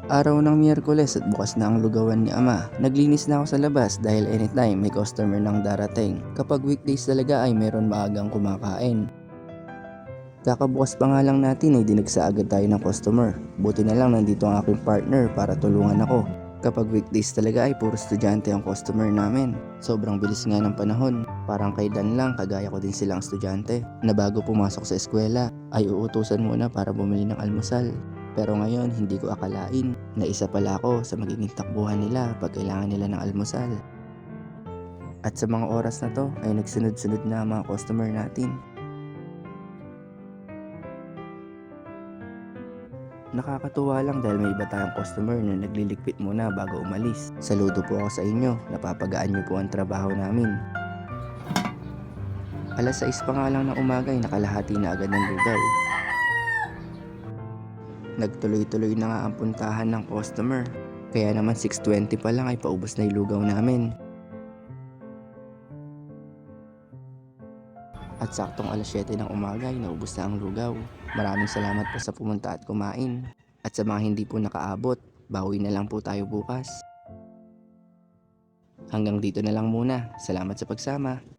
Araw ng Miyerkules at bukas na ang lugawan ni Ama. Naglinis na ako sa labas dahil anytime may customer nang darating. Kapag weekdays talaga ay meron maagang kumakain. Kakabukas pa nga lang natin ay dinagsa agad tayo ng customer. Buti na lang nandito ang aking partner para tulungan ako. Kapag weekdays talaga ay puro estudyante ang customer namin. Sobrang bilis nga ng panahon. Parang kay Dan lang kagaya ko din silang estudyante na bago pumasok sa eskwela ay uutusan muna para bumili ng almusal. Pero ngayon hindi ko akalain na isa pala ako sa magiging takbuhan nila pag kailangan nila ng almusal. At sa mga oras na to ay nagsunod-sunod na ang mga customer natin. Nakakatuwa lang dahil may iba tayong customer na nagliligpit muna bago umalis. Saludo po ako sa inyo, napapagaan niyo po ang trabaho namin. Alas 6 pa nga lang ng umaga ay nakalahati na agad ng lugaw. Nagtuloy-tuloy na nga ang puntahan ng customer. Kaya naman 6:20 pa lang ay paubos na yung lugaw namin. At saktong alas 7 ng umaga ay naubos na ang lugaw. Maraming salamat po sa pumunta at kumain. At sa mga hindi po nakaabot, bawi na lang po tayo bukas. Hanggang dito na lang muna. Salamat sa pagsama.